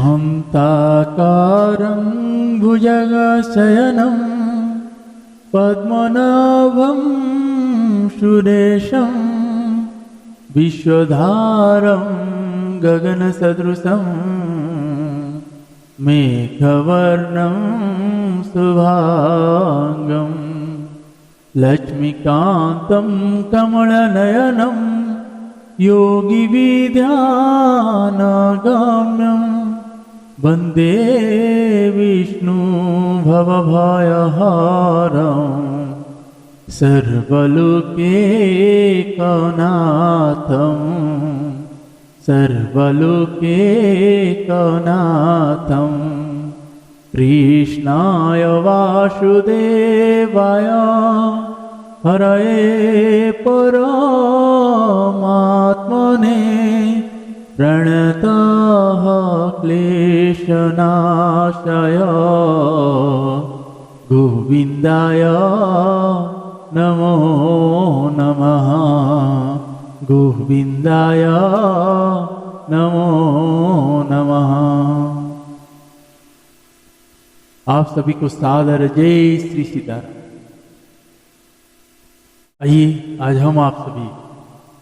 शान्ताकारं भुजगशयनं पद्मनाभं सुरेशं विश्वधारं गगनसदृशं मेघवर्णं शुभांगं लक्ष्मीकान्तं कमलनयनं योगिविद्यानागम्यं वन्दे विष्णु भवभयहारं सर्वलोकैकनाथं सर्वलोकैकनाथं कृष्णाय वासुदेवाय हरये परमात्मने प्रणतः क्लेशनाशाय गोविन्दाय नमो नमः गोविन्दाय नमो नमः। आप सभी को सादर जय श्री सीताराम। आइए आज हम आप सभी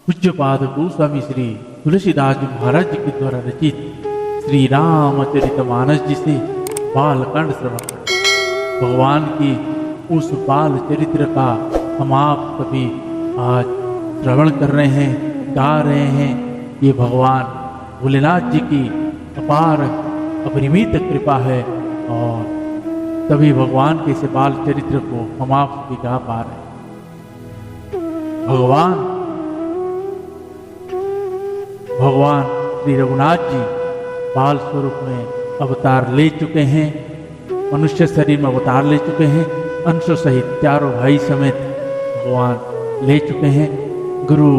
पूज्यपाद गोस्वामी श्री तुलसीदास जी महाराज जी के द्वारा रचित श्री रामचरितमानस जी से बालकांड श्रवण करें। भगवान की उस बाल चरित्र का हम आप सभी आज श्रवण कर रहे हैं, गा रहे हैं। ये भगवान भोलेनाथ जी की अपार अपरिमित कृपा है और तभी भगवान के इस बाल चरित्र को हम आप सभी गा पा रहे हैं। भगवान श्री रघुनाथ जी बाल स्वरूप में अवतार ले चुके हैं, मनुष्य शरीर में अवतार ले चुके हैं, अंश सहित चारों भाई समेत भगवान ले चुके हैं। गुरु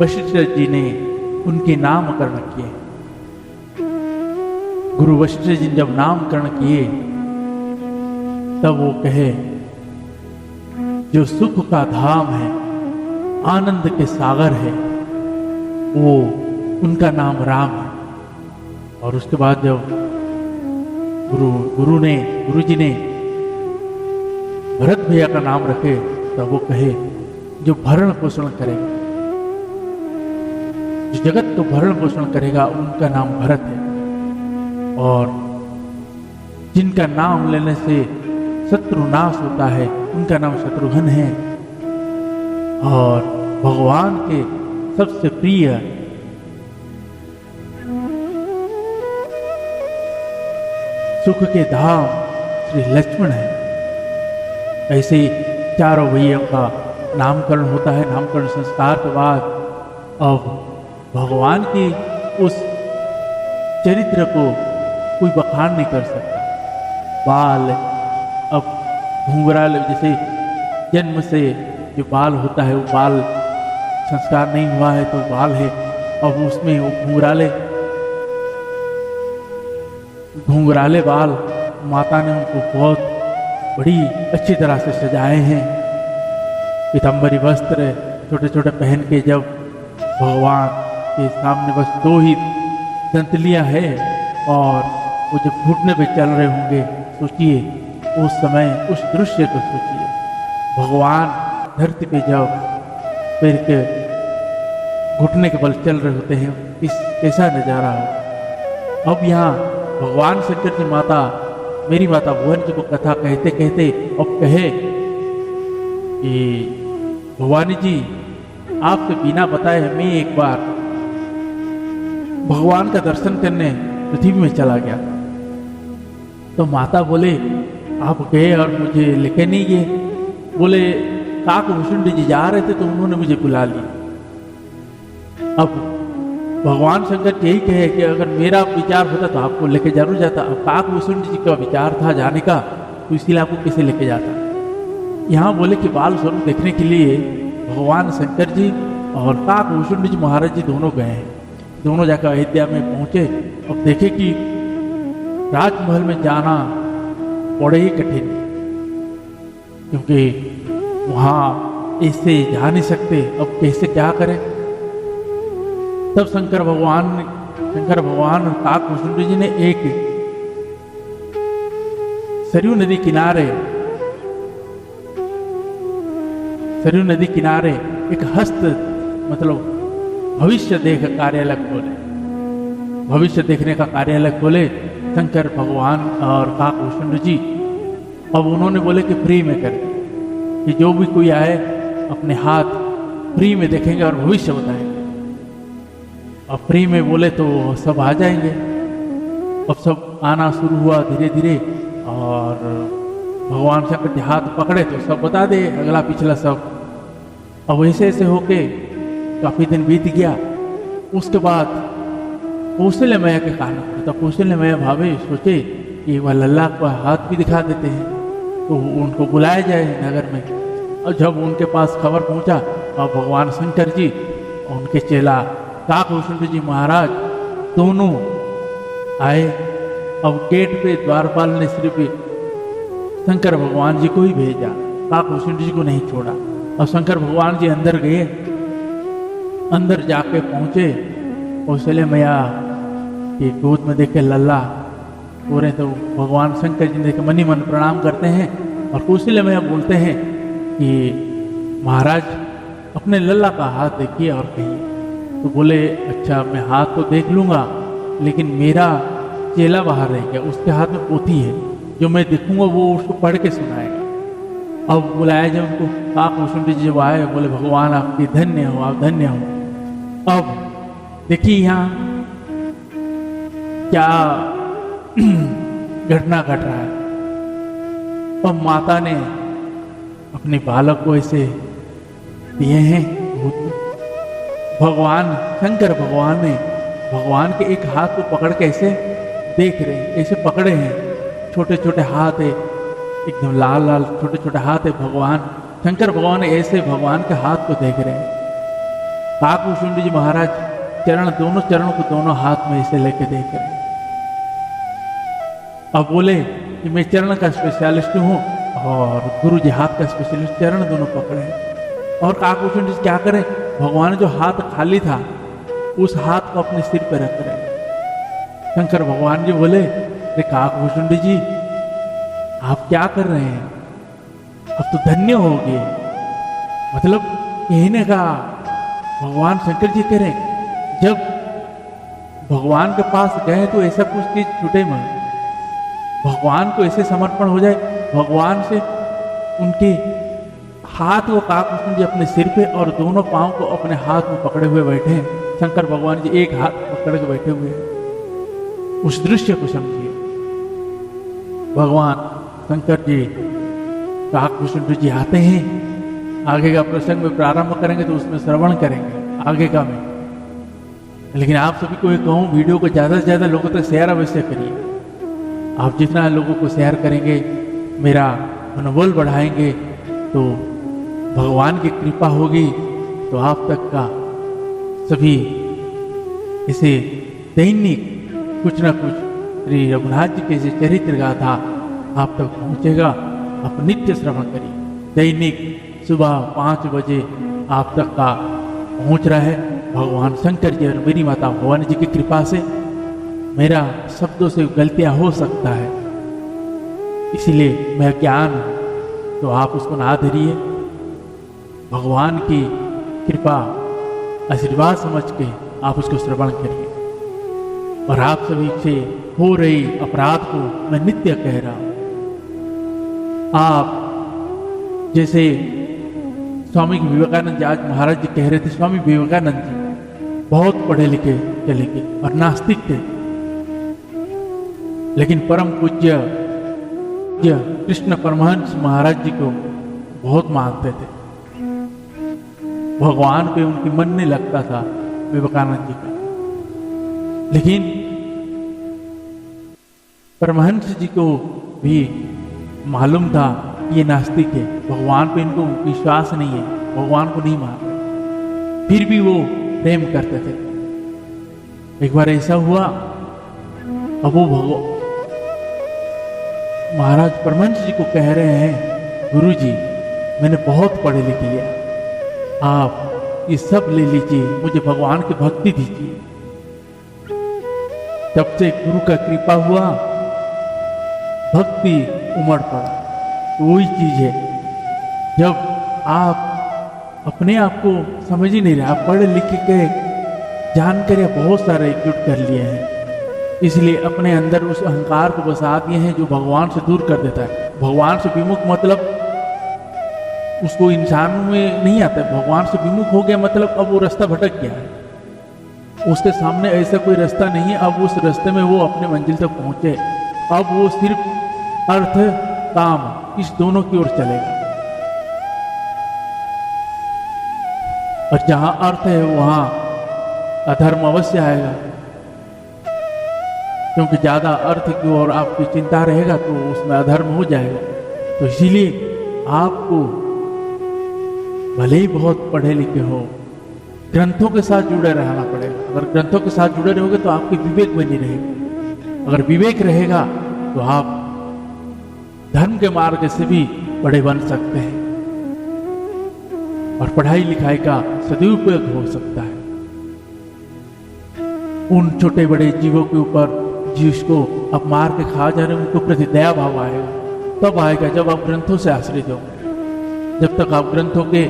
वशिष्ठ जी ने उनके नामकरण किए। गुरु वशिष्ठ जी ने जब नामकरण किए तब वो कहे जो सुख का धाम है, आनंद के सागर है, वो उनका नाम राम है। और उसके बाद जब गुरु जी ने भरत भैया का नाम रखे तब वो कहे जो भरण पोषण करेगा, जो जगत को भरण पोषण करेगा उनका नाम भरत है। और जिनका नाम लेने से शत्रु नाश होता है उनका नाम शत्रुघ्न है। और भगवान के सबसे प्रिय सुख के धाम श्री लक्ष्मण है। ऐसे ही चारों भैया का नामकरण होता है। नामकरण संस्कार के बाद अब भगवान की उस चरित्र को कोई बखान नहीं कर सकता। बाल अब घुंघराले, जैसे जन्म से जो बाल होता है वो बाल संस्कार नहीं हुआ है तो बाल है, अब उसमें वो घुंघराले बाल माता ने उनको बहुत बड़ी अच्छी तरह से सजाए हैं। पीताम्बरी वस्त्र छोटे छोटे पहन के जब भगवान के सामने बस दो ही दंतलियां है और वो जब घुटने पे चल रहे होंगे, सोचिए उस समय उस दृश्य को सोचिए। भगवान धरती पे जब पैर के घुटने के बल चल रहे होते हैं, कैसा नजारा हो। अब यहाँ भगवान शंकर की माता, मेरी माता भुवन जी को कथा कहते कहते अब कहे कि भवानी जी आपसे बिना बताए मैं एक बार भगवान का दर्शन करने पृथ्वी में चला गया। तो माता बोले आप गए और मुझे लेके नहीं गए। बोले काकभूषण जी जा रहे थे तो उन्होंने मुझे बुला लिया। अब भगवान शंकर यही कहे कि अगर मेरा विचार होता तो आपको लेके जरूर जाता। अब काकभूषण जी का विचार था जाने का तो इसीलिए आपको कैसे लेके जाता। यहाँ बोले कि बाल स्वरूप देखने के लिए भगवान शंकर जी और काकभूषण जी महाराज जी दोनों गए हैं। दोनों जाकर अयोध्या में पहुंचे और देखे कि राजमहल में जाना बड़े ही कठिन, क्योंकि वहाँ ऐसे जा नहीं सकते। अब कैसे क्या करें। तब शंकर भगवान शंकर भगवान और काकभूषुंड जी ने एक सरयू नदी किनारे एक हस्त मतलब भविष्य देख कार्यालय खोले, भविष्य देखने का कार्यालय खोले शंकर भगवान और काकभूषुंड जी। अब उन्होंने बोले कि फ्री में करें, कि जो भी कोई आए अपने हाथ फ्री में देखेंगे और भविष्य बताएंगे। अब फ्री में बोले तो सब आ जाएंगे। अब सब आना शुरू हुआ धीरे धीरे, और भगवान शंकर जी हाथ पकड़े तो सब बता दे अगला पिछला सब। अब ऐसे ऐसे होके काफी दिन बीत गया। उसके बाद कौशल्य मैया के कहना पड़ा, तो कौशल्य मैया भावे सोचे कि वह लल्ला को हाथ भी दिखा देते हैं, तो उनको बुलाया जाए नगर में। और जब उनके पास खबर पहुंचा और भगवान शंकर जी और उनके चेला काकभूषुंड जी महाराज दोनों आए। अब गेट पे द्वारपाल ने सिर्फ शंकर भगवान जी को ही भेजा, काकभूषुंड जी को नहीं छोड़ा। अब शंकर भगवान जी अंदर गए, अंदर जाके पहुंचे, कौशल्य मैया के गोद में देखे लल्ला हो रहे, तो भगवान शंकर जी देखे मनी मन प्रणाम करते हैं। और कौशल्य मैया बोलते हैं कि महाराज अपने लल्ला का हाथ देखिए और कहिए। तो बोले अच्छा मैं हाथ तो देख लूंगा, लेकिन मेरा चेला बाहर रह गया, उसके हाथ में पोथी है, जो मैं देखूंगा वो उसको पढ़ के सुनाएगा। अब बुलाया जब उनको, काकभूषुंड जी जब आए बोले भगवान आपकी धन्य हो, आप धन्य हो। अब देखिए यहाँ क्या घटना घट रहा है। अब माता ने अपने बालक को ऐसे दिए हैं, भगवान शंकर भगवान ने भगवान के एक हाथ को पकड़ के ऐसे देख रहे हैं, ऐसे पकड़े हैं, छोटे छोटे हाथ है, एकदम लाल लाल छोटे छोटे हाथ है। भगवान शंकर भगवान ऐसे भगवान के हाथ को देख रहे हैं। काकभूषुंड जी महाराज दोनों चरणों को दोनों हाथ में ऐसे लेके देख रहे हैं। अब बोले कि मैं चरण का स्पेशलिस्ट हूँ और गुरु जी हाथ का स्पेशलिस्ट, चरण दोनों पकड़े हैं। और काकभूषुंड जी क्या करें, भगवान जो हाथ खाली था उस हाथ को अपने सिर पे रख रहे हैं। शंकर भगवान जी बोले अरे काकभूषुंड जी आप क्या कर रहे हैं, अब तो धन्य हो गए। मतलब कहने का भगवान शंकर जी कह रहे हैं जब भगवान के पास गए तो ऐसा कुछ चीज छूटे मत, भगवान को ऐसे समर्पण हो जाए, भगवान से उनके हाथ को काकभूषुंड जी अपने सिर पे और दोनों पांव को अपने हाथ में पकड़े हुए बैठे हैं। शंकर भगवान जी एक हाथ पकड़ के बैठे हुए हैं। उस दृश्य को समझिए, भगवान शंकर जी काकभूषुंड जी आते हैं। आगे का प्रसंग में प्रारंभ करेंगे तो उसमें श्रवण करेंगे आगे का में। लेकिन आप सभी को एक कहूँ, वीडियो को ज़्यादा से ज़्यादा लोगों तक शेयर अवश्य करिए। आप जितना लोगों को शेयर करेंगे, मेरा मनोबल बढ़ाएंगे, तो भगवान की कृपा होगी तो आप तक का सभी इसे दैनिक कुछ ना कुछ श्री रघुनाथ जी के इसे चरित्र गाथा आप तक पहुंचेगा। आप नित्य श्रवण करिए, दैनिक सुबह 5 बजे आप तक का पहुंच रहा है। भगवान शंकर जी और मेरी माता भवानी जी की कृपा से मेरा शब्दों से गलतियां हो सकता है, इसीलिए मैं ज्ञान हूं, तो आप उसको ना धरिए। भगवान की कृपा आशीर्वाद समझ के आप उसको श्रवण करिए। और आप सभी से हो रही अपराध को मैं नित्य कह रहा हूं। आप जैसे स्वामी विवेकानंद जी, आज महाराज जी कह रहे थे, स्वामी विवेकानंद जी बहुत पढ़े लिखे चले गए और नास्तिक थे, लेकिन परम पूज्य कृष्ण परमहंस महाराज जी को बहुत मानते थे। भगवान पे उनकी मन नहीं लगता था विवेकानंद जी का, लेकिन परमहंस जी को भी मालूम था ये नास्तिक है, भगवान पे इनको विश्वास नहीं है, भगवान को नहीं मान रहे, फिर भी वो प्रेम करते थे। एक बार ऐसा हुआ, अब वो महाराज परमहंस जी को कह रहे हैं, गुरु जी मैंने बहुत पढ़े लिख लिया, आप ये सब ले लीजिए, मुझे भगवान की भक्ति दीजिए। तब से गुरु का कृपा हुआ, भक्ति उमड़ पड़ा। तो वही चीज है, जब आप अपने आप को समझ ही नहीं रहे, आप पढ़े लिख के जानकर बहुत सारे इकट्ठ कर लिए हैं, इसलिए अपने अंदर उस अहंकार को बसा दिए हैं जो भगवान से दूर कर देता है। भगवान से विमुख मतलब उसको इंसान में नहीं आता है। भगवान से विमुख हो गया मतलब अब वो रास्ता भटक गया है, उसके सामने ऐसा कोई रास्ता नहीं है। अब उस रास्ते में वो अपने मंजिल तक पहुंचे, अब वो सिर्फ अर्थ काम इस दोनों की ओर चलेगा। और जहां अर्थ है वहां अधर्म अवश्य आएगा, क्योंकि ज्यादा अर्थ की ओर आपकी चिंता रहेगा तो उसमें अधर्म हो जाएगा। तो इसीलिए आपको भले ही बहुत पढ़े लिखे हो, ग्रंथों के साथ जुड़े रहना पड़ेगा। अगर ग्रंथों के साथ जुड़े रहोगे तो आपकी विवेक बनी रहेगी। अगर विवेक रहेगा तो आप धर्म के मार्ग से भी बड़े बन सकते हैं और पढ़ाई लिखाई का सदुपयोग हो सकता है। उन छोटे बड़े जीवों के ऊपर जिसको आप मार के खा जा रहे हैं, उनको प्रति दया भाव आएगा। तब आएगा जब आप ग्रंथों से आश्रित होंगे। जब तक आप ग्रंथों के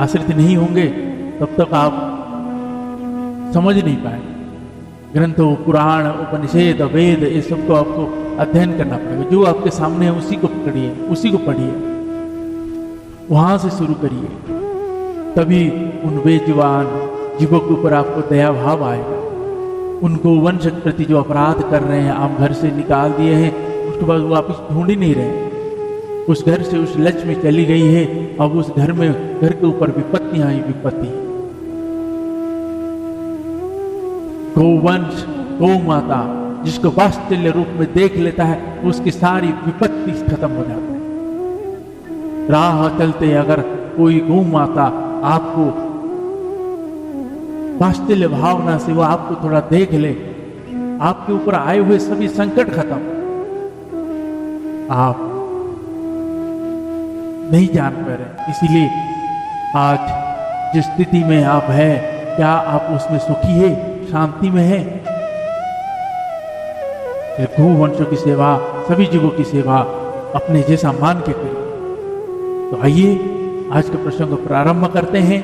आश्रित नहीं होंगे तब तक आप समझ नहीं पाएंगे। ग्रंथों, पुराण, उपनिषद, वेद, ये सब को आपको अध्ययन करना पड़ेगा। जो आपके सामने है उसी को पकड़िए, उसी को पढ़िए, वहां से शुरू करिए, तभी उन बेजुबान जीवों के ऊपर आपको दया भाव आएगा। उनको वंश के प्रति जो अपराध कर रहे हैं, आप घर से निकाल दिए हैं, उसके बाद वो वापस ढूंढ ही नहीं रहे। उस घर से उस लक्ष्मी चली गई है, अब उस घर में घर के ऊपर विपत्तियां ही विपत्ति। गौवंश, गौ माता जिसको वात्सल्य रूप में देख लेता है, उसकी सारी विपत्ति खत्म हो जाती है। राह चलते अगर कोई गौ माता आपको वात्सल्य भावना से वो आपको थोड़ा देख ले, आपके ऊपर आए हुए सभी संकट खत्म। आप नहीं जान पा रहे, इसीलिए आज जिस स्थिति में आप है, क्या आप उसमें सुखी है, शांति में है? गौ वंशों की सेवा, सभी जीवों की सेवा अपने जैसा मान के करिए। तो आइए आज के प्रसंग को प्रारंभ करते हैं।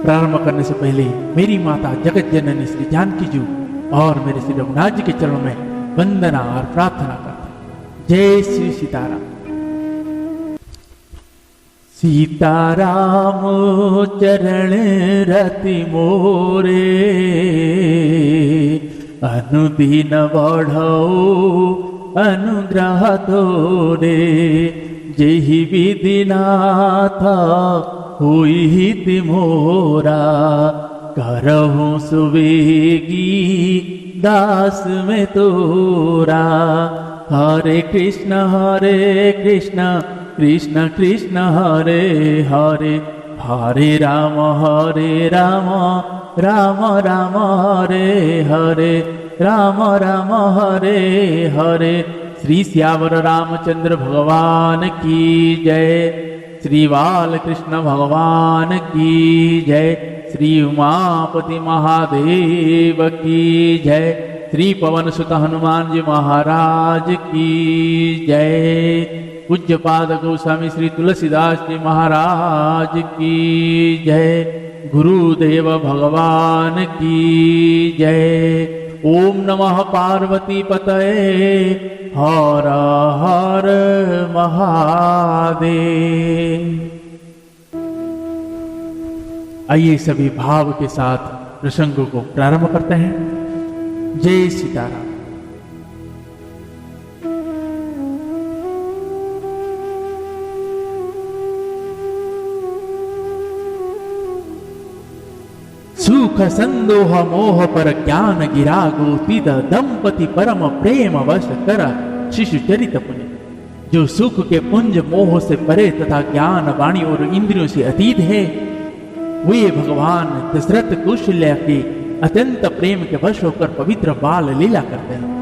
प्रारंभ करने से पहले मेरी माता जगत जननी श्री जानकी जी और मेरे श्री रघुनाथ जी के चरणों में वंदना और प्रार्थना करते हैं। जय श्री सीताराम। सीताराम चरण रति मोरे, अनुदीन बढ़ो अनुग्रह तोरे। जेहि विधि नाथ हुई हित मोरा, करहु सुवेगी दास में तोरा। हरे कृष्ण कृष्ण कृष्ण हरे हरे, हरे राम राम राम हरे हरे, राम राम हरे हरे। श्री श्यावर रामचंद्र भगवान की जय। श्री बाल कृष्ण भगवान की जय। श्री उमापति महादेव की जय। श्री पवन सुत हनुमान जी महाराज की जय। पूज्य पाद गोस्वामी श्री तुलसीदास जी महाराज की जय। गुरुदेव भगवान की जय। ओम नमः पार्वती पतये, हर हर महादेव। आइए सभी भाव के साथ प्रसंगों को प्रारंभ करते हैं। जय सीताराम। सुख संदोह मोह पर ज्ञान गिरा गोपित, दंपति परम प्रेम वश कर शिशु चरित पुनि। जो सुख के पुंज मोह से परे तथा ज्ञान वाणी और इंद्रियों से अतीत है, वे भगवान दशरथ कौशल्या के अत्यंत प्रेम के वश होकर पवित्र बाल लीला करते हैं।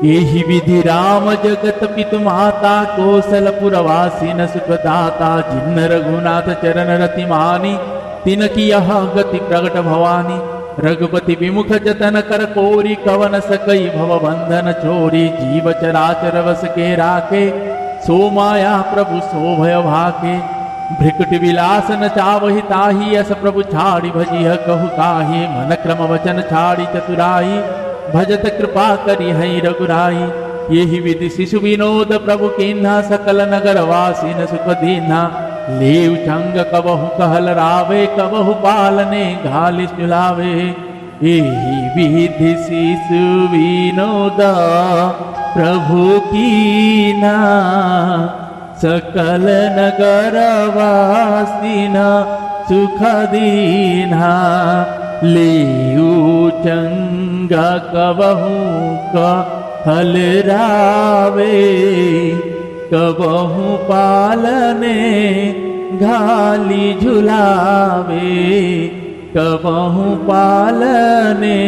यही विधि राम जगत पितु माता, कौशलपुरवासी न सुखदाता। जिन रघुनाथ चरण रति मानी, तिन की यह गति प्रगट भवानी। रघुपति विमुख जतन कर कोरी, कवन सकई भव बंधन चोरी। जीव चराचर वस के राखे, सो माया प्रभु सो भय भाके। भ्रिकुट विलास न चावहि ताहि, अस प्रभु छाड़ी भजिह कहु काहि। मन क्रम वचन छाड़ी चतुराई, भजत कृपा करि हई रघुराई। यही विधि शिशु विनोद प्रभु कीन्हा, सकल नगर वासी न सुख दीन्हा। लेव चंग कबहु कहल रावे, कबहु पालने घाल झुलावे। यही विधि शिशु विनोद प्रभु कीन्हा, सकल नगर वासी न सुख दीन्हा। लेऊ चंग कबहु कहल रावे, कबहु पालने घाली झुलावे। कबहु पालने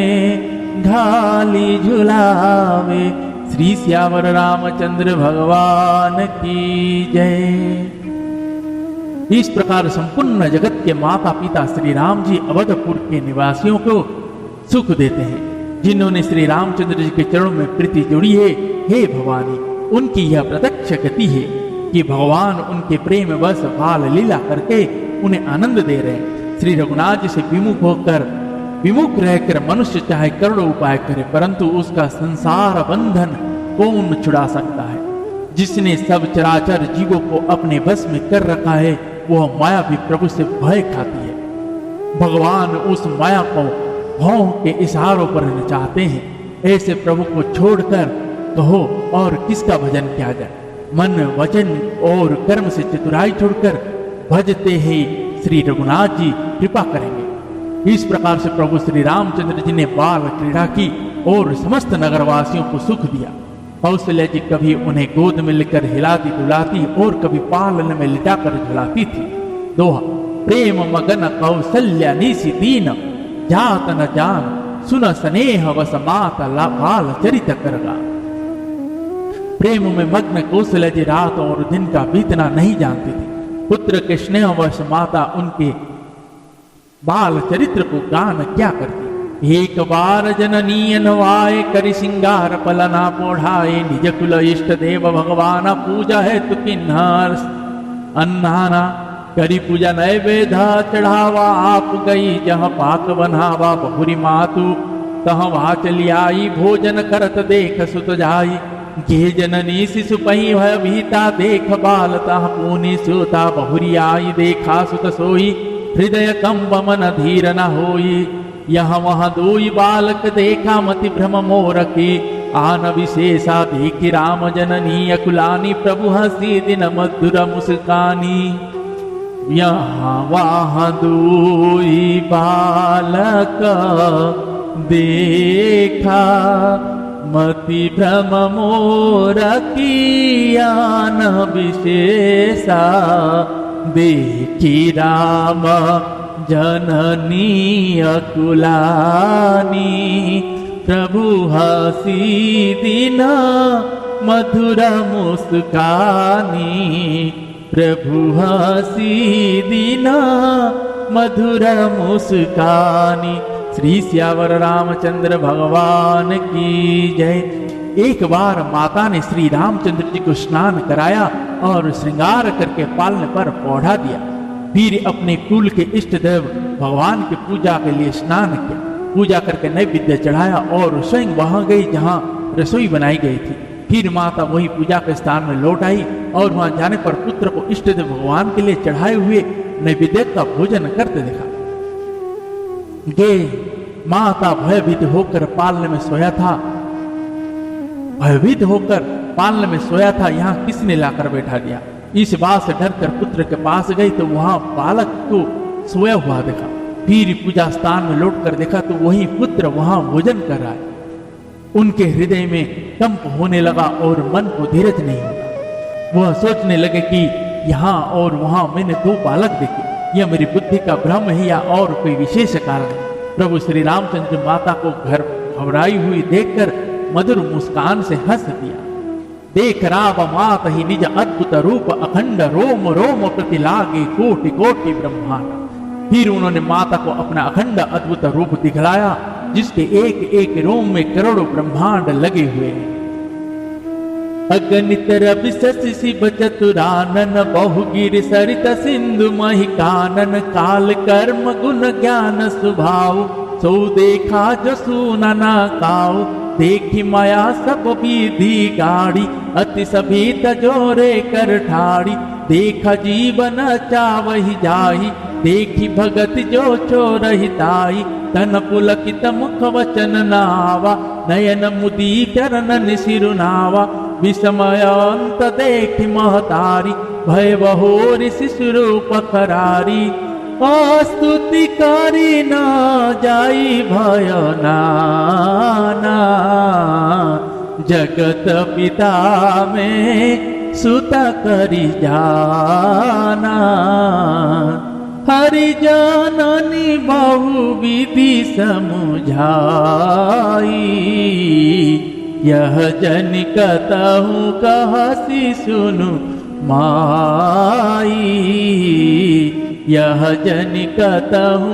घाली झुलावे। श्री श्यावर रामचंद्र भगवान की जय। इस प्रकार संपूर्ण जगत के माता पिता श्री राम जी अवधपुर के निवासियों को सुख देते हैं। जिन्होंने श्री रामचंद्र जी के चरणों में प्रीति जोड़ी है, हे भवानी, उनकी यह प्रत्यक्ष गति है कि भगवान उनके प्रेम बस बाल लीला करके उन्हें आनंद दे रहे हैं। श्री रघुनाथ जी से विमुख रहकर मनुष्य चाहे करोड़ों उपाय करे, परंतु उसका संसार बंधन कौन छुड़ा सकता है। जिसने सब चराचर जीवों को अपने बस में कर रखा है, वह माया भी प्रभु से भय खाती है। भगवान उस माया को भौं के इशारों पर नचाते हैं। ऐसे प्रभु को छोड़कर कहो और किसका भजन किया जाए। मन वचन और कर्म से चतुराई छोड़कर भजते ही श्री रघुनाथ जी कृपा करेंगे। इस प्रकार से प्रभु श्री रामचंद्र जी ने बाल क्रीड़ा की और समस्त नगरवासियों को सुख दिया। कौशल्या जी कभी उन्हें गोद में लेकर हिलाती डुलाती और कभी पालन में लिटाकर झुलाती थी। दोहा, प्रेम मगन कौशल्या निशि दीन, जात न जान सुन स्नेह वस माता बाल चरित करगा। प्रेम में मग्न कौशल्या जी रात और दिन का बीतना नहीं जानती थी। पुत्र के स्नेह वश माता उनके बाल चरित्र को गान क्या करती। एक बार जननी नवाए, करि सिंगार पलना पोढ़ाए। निज कुल इष्ट देव भगवान, पूजा है तु किन्हार अन्नाना। करी पूजा नैवेद्य चढ़ावा, आप गई जहाँ पाक बनावा। बहुरी मातु तह वहाँ चली आई, भोजन करत देख सुत जाई। गे जननी शिशु पही भय भीता, देख बाल तह पूनि सुता। बहुरी आई देखा सुत सोई, हृदय कंब मन धीर न होई। यहाँ वहाँ दोई बालक देखा, मति भ्रम मोर की। आन विशेषा देखी राम जननी, अकुलानी प्रभु हसी दिन मधुर मुस्कानी। यहाँ वहाँ दोई बालक देखा, मति भ्रम मोर की। आन विशेषा देखी राम जननी अकुलानी। प्रभु हसी दिन मधुर मुस्कानी। प्रभु हसी दिन मधुर मुस्कानी। श्री श्यावर रामचंद्र भगवान की जय। एक बार माता ने श्री रामचंद्र जी को स्नान कराया और श्रृंगार करके पालने पर पौधा दिया। फिर अपने कुल के इष्ट देव भगवान की पूजा के लिए स्नान किया। पूजा करके नैवेद्य चढ़ाया और स्वयं वहां गई जहां रसोई बनाई गई थी। फिर माता वही पूजा के स्थान में लौट आई और वहां जाने पर पुत्र को इष्ट देव भगवान के लिए चढ़ाए हुए नैवेद्य का भोजन करते देखा। गे माता भयभीत होकर पालने में सोया था। भयभीत होकर पालने में सोया था, यहाँ किसने लाकर बैठा दिया। इस बात से डरकर पुत्र के पास गई तो वहां बालक को सोया हुआ देखा। फिर पूजा स्थान में लौट कर देखा तो वही पुत्र वहां भोजन कर रहा है। उनके हृदय में कंप होने लगा और मन को धीरज नहीं होगा। वह सोचने लगे कि यहाँ और वहां मैंने दो बालक देखे, यह मेरी बुद्धि का भ्रम है या और कोई विशेष कारण है। प्रभु श्री रामचंद्र माता को घर घबराई हुई देखकर मधुर मुस्कान से हंस दिया। देख राव मात ही निज अद्भुत रूप, अखंड रोम रोम प्रति लागे कोटि कोटि ब्रह्मांड। फिर उन्होंने माता को अपना अखंड अद्भुत रूप दिखलाया, जिसके एक एक रोम में करोड़ों ब्रह्मांड लगे हुए हैं। अगणित रवि शशि शिव चतुरानन, बहुगिर सरित सिंधु महि कानन, काल कर्म गुण ज्ञान स्वभाव, सो देखा जसु नना काऊ, देखी माया सब विधि गाड़ी, अति सभी तजोरे कर ठाड़ी, देखा जीवन चावहि जाहि, देखी भगत जो चोरहिताई, तन पुलकित मुख वचन नावा, नयन मुदी चरण सिरुनावा, विस्मयंत देखी महतारी, भय बहोरि शिशुरूप करारी, स्तुति करी न जाई भय नाना, जगत पिता में सुत करी जाना, हरि जननी बहु विधि समुझाई, यह जन कतहु कहसी सुनु माई, यह जन कतहु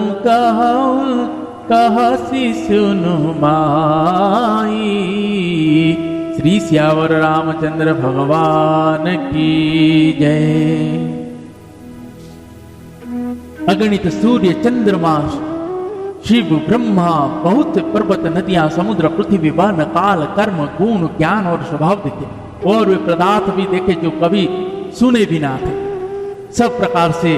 कहसी सुनु माई। श्री सियावर रामचंद्र भगवान की जय। अगणित सूर्य चंद्रमा शिव ब्रह्मा बहुत से पर्वत नदियां समुद्र पृथ्वी वन काल कर्म गुण ज्ञान और स्वभाव देखे, और वे पदार्थ भी देखे जो कभी सुने भी ना थे। सब प्रकार से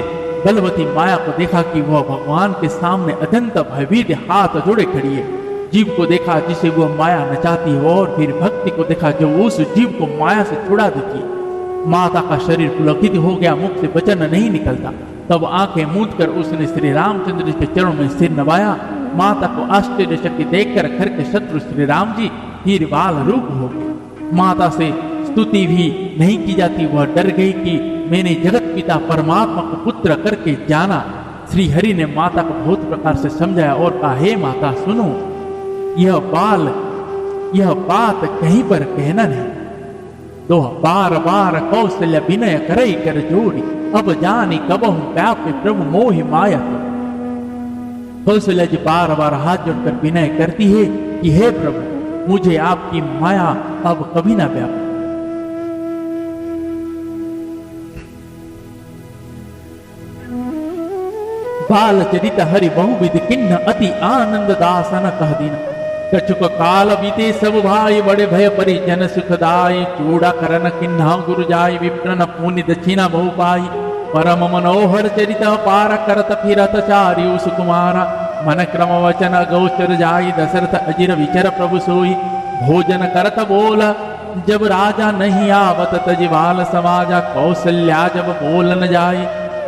बलवती माया को देखा कि वह भगवान के सामने अत्यंत भयभीत हाथ जोड़े खड़ी है। जीव को देखा जिसे वह माया नचाती है, और फिर भक्ति को देखा जो उस जीव को माया से छुड़ा देती है। माता का शरीर पुलकित हो गया, मुख से वचन नहीं निकलता। तब आंखें मूंद कर उसने श्री रामचंद्र जी के चरणों में सिर नवाया। माता को आश्चर्यचकित देखकर घर के शत्रु श्री राम जी फिर बाल रूप हो गए। माता से स्तुति भी नहीं की जाती। वह डर गई कि मैंने जगत पिता परमात्मा को पुत्र करके जाना। श्री हरि ने माता को बहुत प्रकार से समझाया और कहा, हे माता सुनो, यह बात कहीं पर कहना नहीं। तो बार बार कौशल्य विनय करई कर जोड़ी, अब जानी कबहु व्यापी प्रभु मोहि माया। कौशल्य जी बार बार हाथ जोड़कर विनय करती है कि हे प्रभु, मुझे आपकी माया अब कभी ना व्यापे। बाल चरित हरि बहुविध किन्न, अति आनंद दासन कह दीन। कछुक काल बीते सब भाई, बड़े भय परिजन सुखदाई। चूड़ा करन किन्हा गुरु जाय, विप्रन पुनि दक्षिणा बहु पाई। परम मनोहर चरित पार करत फिरत चार्यु सुकुमारा। मन क्रम वचन गोचर जाई, दशरथ अजिर विचर प्रभु सोई। भोजन करत बोल जब राजा नहीं आवत, तजिवाल समाजा। कौशल्या जब बोल न जाई,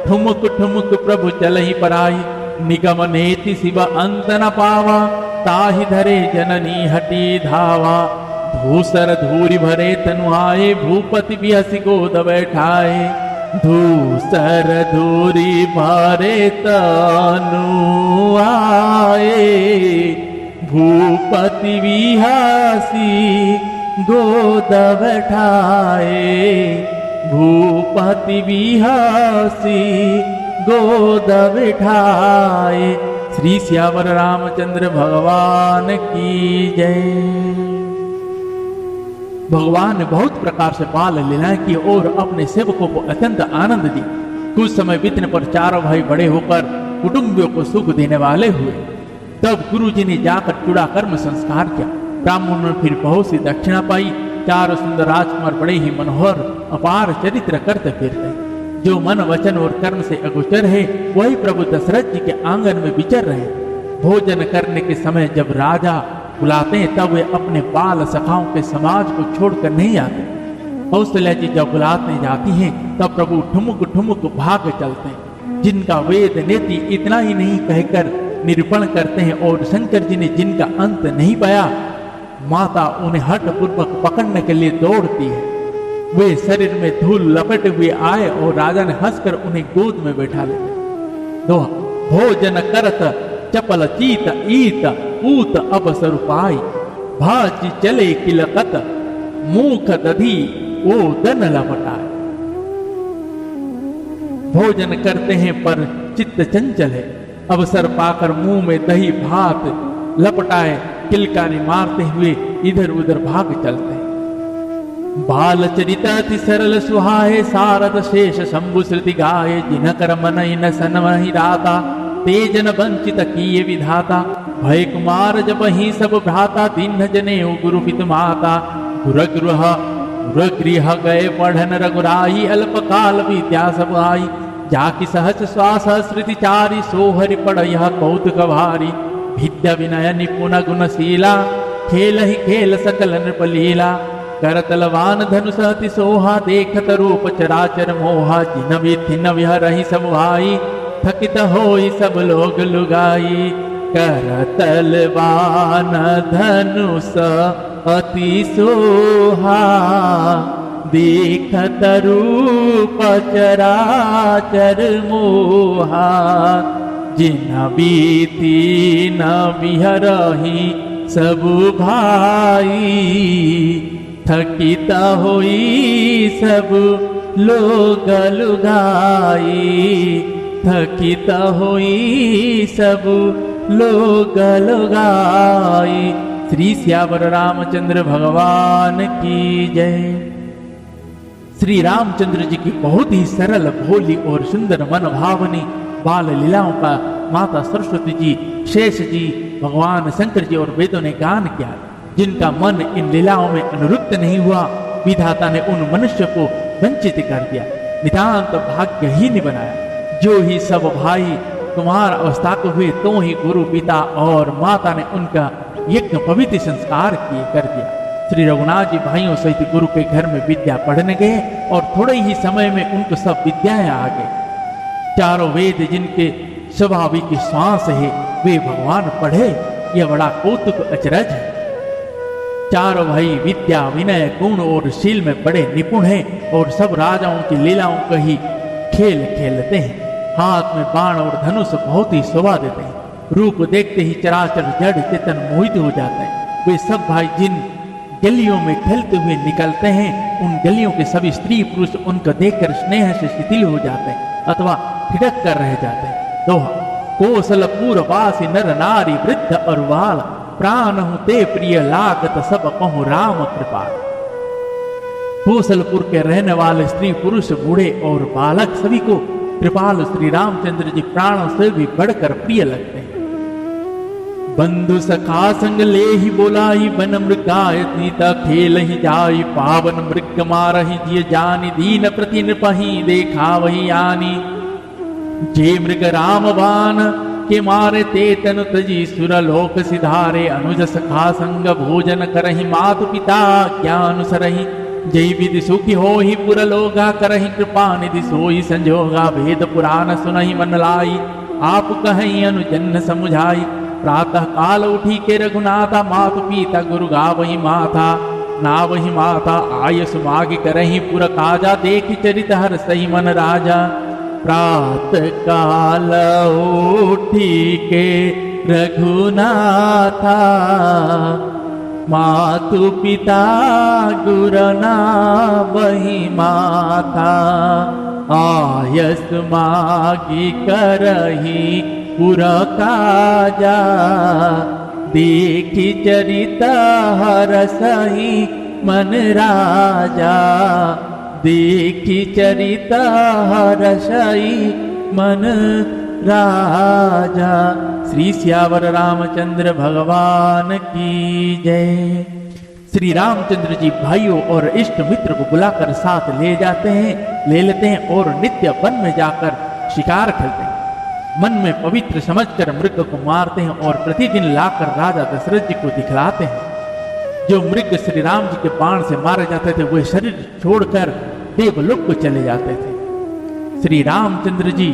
ठुमुक ठुमुक प्रभु चलहि पराई। निगम नेति शिव अंत न पावा, ताहि धरे जननी हटी धावा। धूसर धूरी भरे तनु आए, भूपति बिहसी गोद बैठाए। धूसर धूरी भरे तनु आए, भूपति बिहसी गोद बैठाए। भूपति बिहसी गोद बिठाए। श्री सियावर रामचंद्र भगवान की जय। भगवान ने बहुत प्रकार से बाल लीलाएं की और अपने सेवकों को अत्यंत आनंद दी। कुछ समय बीतने पर चारों भाई बड़े होकर कुटुंबियों को सुख देने वाले हुए। तब गुरु जी ने जाकर चूड़ा कर्म संस्कार किया। ब्राह्मणों ने फिर बहुत सी दक्षिणा पाई। चारों सुंदर राजकुमार बड़े ही मनोहर अपार चरित्र करते फिरते, जो मन वचन और कर्म से अगोचर है, वही प्रभु दशरथ जी के आंगन में विचर रहे। भोजन करने के समय जब राजा बुलाते हैं, तब वे अपने बाल सखाओं के समाज को छोड़कर नहीं आते। कौशल्या जी जब बुलाते जाती हैं, तब प्रभु ठुमुक ठुमुक भाग चलते हैं। जिनका वेद नीति इतना ही नहीं कहकर निरूपण करते हैं, और शंकर जी ने जिनका अंत नहीं पाया, माता उन्हें हठ पूर्वक पकड़ने के लिए दौड़ती है। वे शरीर में धूल लपेटे हुए आए और राजा ने हंसकर उन्हें गोद में बैठा लिया। दो भोजन करत चपल चीत ईत पूत अवसर पाई। भाजी चले किलकत मुख दधी ओ दन लपटाए। भोजन करते हैं पर चित्त चंचल है, अवसर पाकर मुंह में दही भात लपटाए किलकारी मारते हुए इधर उधर भाग चलते। बाल चरिता अति सरल सुहाए, सारद शेष शंभु श्रुति गाये, जिनकर मन न सनमहि राता, तेजन वंचित किए विधाता, भय कुमार जब ही सब भ्राता, दीन जने गुरु पित माता, गुरगृह गए पढ़न रघुराई, अल्प काल विद्या सब आई, जाकि सहज श्वास श्रुति चारि, सोहरि पढ़ यह कौतुक भारी, विद्या विनय निपुण गुणशीला, खेल ही खेल सकल नृपलीला, करतलवान धनुष अति सोहा, देखत रूप चराचर मोहा, जिन विधिन विहरहि सब भाई, थकित होई सब लोग लुगाई, करतलवान धनुष अति सोहा, देखत रूप चराचर मोहा, जिन बीती न विहरहि सब भाई, थकित होई सब लोग लुगाई, थकित होई सब लोग लुगाई। श्री सियावर रामचंद्र भगवान की जय। श्री रामचंद्र जी की बहुत ही सरल, भोली और सुंदर मन भावनी बाल लीलाओं का माता सरस्वती जी, शेष जी, भगवान शंकर जी और वेदों ने गान किया। जिनका मन इन लीलाओं में अनुरुक्त नहीं हुआ, विधाता ने उन मनुष्य को वंचित कर दिया, नितांत भाग्यहीन बनाया। जो ही सब भाई कुमार अवस्था को हुए, तो ही गुरु पिता और माता ने उनका यज्ञ पवित्र संस्कार किए कर दिया। श्री रघुनाथ जी भाइयों सहित गुरु के घर में विद्या पढ़ने गए और थोड़े ही समय में उनको सब विद्याएं आ गई। चारों वेद जिनके स्वाभाविक श्वास है, वे भगवान पढ़े, यह बड़ा कौतुक अचरज है। चारों भाई विद्या विनय गुण और शील में बड़े निपुण हैं और सब राजाओं की लीलाओं का ही खेल खेलते हैं। हाथ में बाण और धनुष बहुत ही शोभा देते हैं। रूप देखते ही चराचर जड़ चेतन मोहित हो जाते हैं। वे सब भाई जिन गलियों में खेलते हुए निकलते हैं, उन गलियों के सभी स्त्री पुरुष उनको देखकर स्नेह से शिथिल हो जाते हैं अथवा ठिठक कर रह जाते हैं। दोहा, कौशलपुर वासी नर नारी वृद्ध और बाल, प्राण ते प्रिय लागत सब कहूँ राम कृपाल। कौशलपुर के रहने वाले स्त्री पुरुष बूढ़े और बालक सभी को कृपाल श्री रामचंद्र जी प्राणों से भी बढ़कर प्रिय लगते हैं। बंधु सखा संग ले ही बोलाई, वन मृगाय सीता खेल ही जाई, पावन मृग मारहि जिय जानी, दीन प्रति नृपहि देखा वही आनी। जे मृग रामबान के मारे ते तनु तजी, सुर लोक सिधारे, अनुज सखा संग भोजन करहि, मातु पिता ज्ञानुसरहि। जय विधि सुखी हो ही पुरलोगा, करहि कृपा निधि सोई संजोगा, वेद पुराण सुनहि मन लाई, आप कहीं अनुजन समुझाई। प्रातः काल उठी के रघुनाथा, मातु पिता गुरु गावहि माथा, नावहि माता आयस मागी करहि पुर काजा, देखि चरित हर सही मन राजा। प्रात काल उठी के रघुनाथा, मातु पिता गुरु नावहि माथा, आयस मागी करहि पुर काजा, देखि चरित हरसहि मन राजा, देखि चरित हरसहि मन राजा। श्री सियावर रामचंद्र भगवान की जय। श्री रामचंद्र जी भाइयों और इष्ट मित्र को बुलाकर साथ ले जाते हैं, ले लेते हैं और नित्य वन में जाकर शिकार खेलते हैं। मन में पवित्र समझकर मृग को मारते हैं और प्रतिदिन लाकर राजा दशरथ जी को दिखलाते हैं। जो मृग श्री राम जी के बाण से मारे जाते थे, वे शरीर छोड़कर देवलोक को चले जाते थे। श्री रामचंद्र जी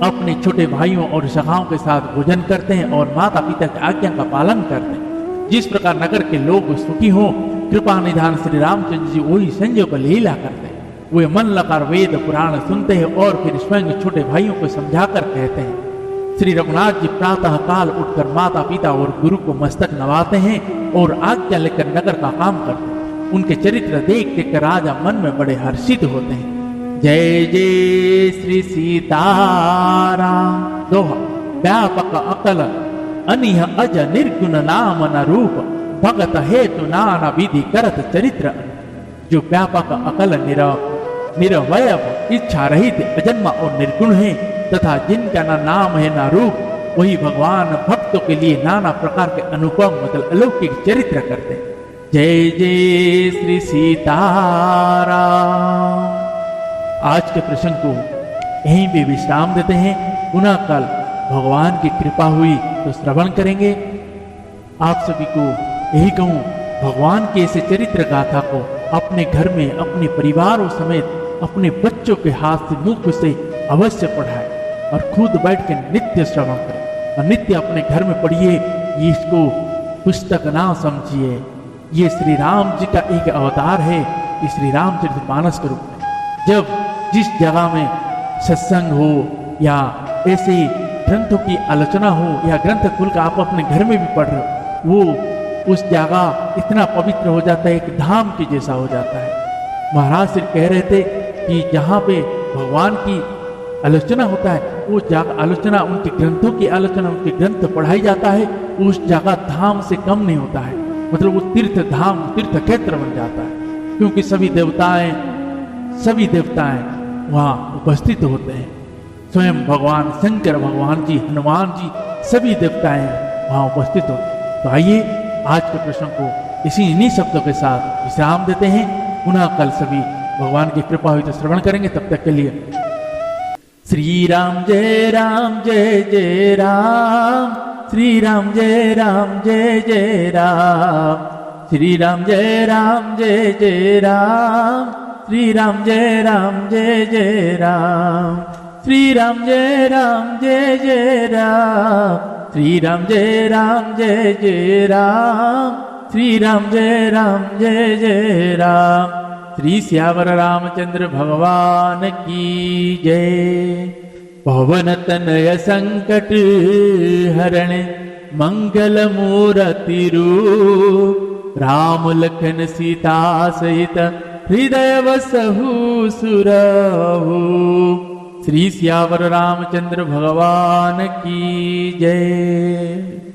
अपने छोटे भाइयों और सखाओं के साथ भोजन करते हैं और माता पिता की आज्ञा का पालन करते हैं। जिस प्रकार नगर के लोग सुखी हों, कृपा निधान श्री रामचंद्र जी वही संजोग लीला करते हैं। वे मन लगाकर वेद पुराण सुनते हैं और फिर स्वयं छोटे भाइयों को समझाकर कहते हैं। श्री रघुनाथ जी प्रातः काल उठकर माता पिता और गुरु को मस्तक नवाते हैं और आज्ञा लेकर नगर का काम करते हैं। उनके चरित्र देख देख कर राजा मन में बड़े हर्षित होते हैं। जय जय श्री सीताराम। दोहा, व्यापक अकल अनिह अज निर्गुण नाम न रूप भगत हेतु नाना विधि करत चरित्र। जो व्यापक अकल निरवयव इच्छा रहित अजन्मा और निर्गुण है तथा जिनका ना नाम है ना रूप, वही भगवान भक्तों के लिए नाना प्रकार के अनुपम मतलब अलौकिक चरित्र करते हैं। जय जय श्री सीताराम। आज के प्रसंग को यहीं पे विश्राम देते हैं। पुनः कल भगवान की कृपा हुई तो श्रवण करेंगे। आप सभी को यही कहूं, भगवान के ऐसे चरित्र गाथा को अपने घर में अपने परिवारों समेत अपने बच्चों के हाथ से मुख से अवश्य पढ़ाए और खुद बैठ के नित्य श्रवण करें और नित्य अपने घर में पढ़िए। इसको पुस्तक ना समझिए, ये श्री राम जी का एक अवतार है। ये श्री रामचरितमानस के रूप में जब जिस जगह में सत्संग हो या ऐसे ग्रंथों की आलोचना हो या ग्रंथ खुल कर आप अपने घर में भी पढ़ रहे हो, वो उस जगह इतना पवित्र हो जाता है, एक धाम के जैसा हो जाता है। महाराज सिर्फ कह रहे थे कि जहाँ पे भगवान की आलोचना होता है, वो जगह आलोचना उनके ग्रंथों की आलोचना उनके ग्रंथ पढ़ाई जाता है, उस जगह धाम से कम नहीं होता है। मतलब वो तीर्थ धाम तीर्थ क्षेत्र बन जाता है, क्योंकि सभी देवताएं वहाँ उपस्थित होते हैं। स्वयं भगवान शंकर, भगवान जी, हनुमान जी, सभी देवताएं वहाँ उपस्थित होते हैं। तो आइए आज के प्रश्न को इन्हीं शब्दों के साथ विश्राम देते हैं। पुनः कल सभी भगवान की कृपा हुई तो श्रवण करेंगे। तब तक के लिए श्री राम जय जय राम, श्री राम जय जय राम, श्री राम जय जय राम, श्री राम जय जय राम, श्री राम जय जय राम, श्री राम जय जय राम, श्री राम जय जय राम। श्री श्यावर रामचंद्र भगवान की जय। पवन तनय संकट हरण मंगल मूर्ति रूप, राम लखन सीता सहित हृदय वसहु सुरहु। श्री श्यावर रामचंद्र भगवान की जय।